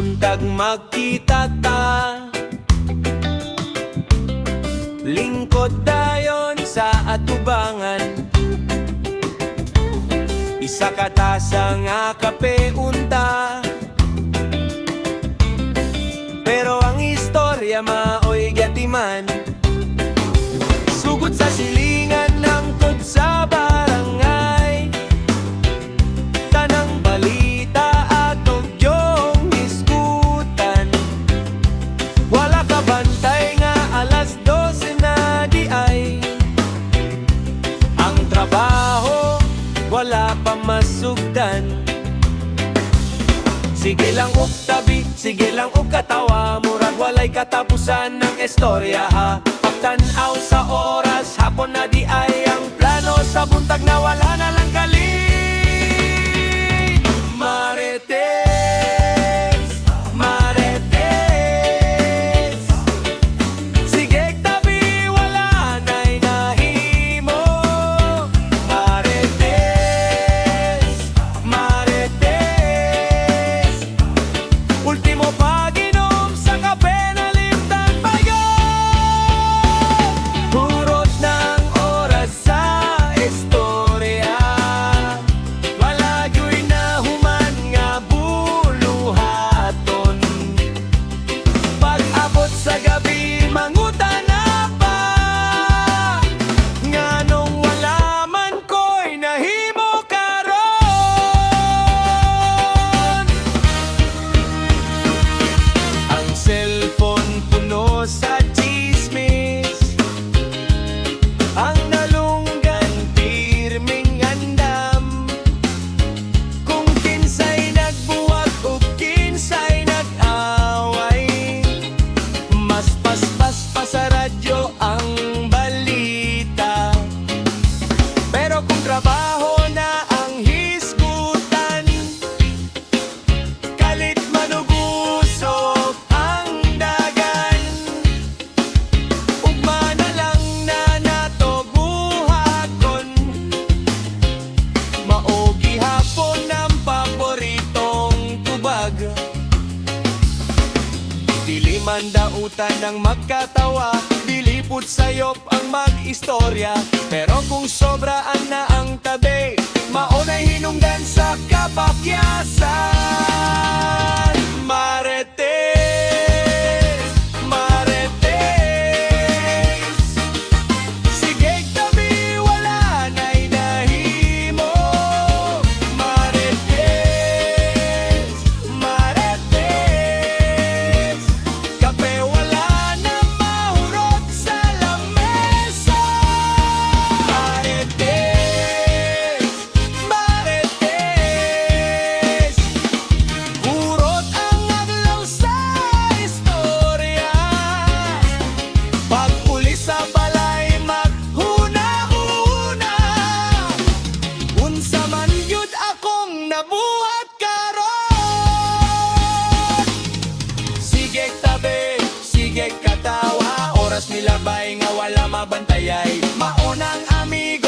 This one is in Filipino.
buntag magkita ta, lingkod dayon sa atubangan. Isa katasa nga kape unta, pero ang istorya maoy gatiman. Sugod sa silingan ng tod sa barangay, tanang balita atog yung iskutan. Wala ka bantay nga alas 12 na di ay, ang trabaho wala pa masugdan. Sige lang og tabi, sige lang og katawa, murag walay katapusan ng istorya ha. Pagtanaw sa oras, hapon na di ay ang plano, sa buntag na wala na lang kalit. Marites, Marites, sige tabi, wala na'y nahimo. Marites, Marites, ultimo pag-inom sa kape na limtan pa yun. Hurot ng oras sa istorya, malayo'y nahuman nga buluhaton. Pag-abot sa gabi, mangutan na pa, nganong wala man ko'y nahimo karon. Ang cellphone puno sa chismis, ang nalunggan pirming andam. Kung kinsay nagbuwag o kinsay nag-away, mas paspas pa sa radyo ang balita. Pero kung trabaho na ang hisgutan, kalit manugusok ang dagan. Ugma na lang na nato buhagon, maogi hapon ang paboritong tubag. Dili man dautan ng magkatawa, dili pud sayop ang mag-istorya. Pero kung sobraan na ang tabi, maunay hinungdan sa kapakyasan. Marites, Marites, sige tabi, wala na'y nahimo. Marites, Marites, kape wala na mahurot sa lamesa. Marites, Marites, hurot ang adlaw sa istorya. Pag uli sa balay maghuna-una, unsa man yun akong nabuhat karon. Sige tabi, sige katawa, oras nilabay nga wala mabantayay. Maunang amigo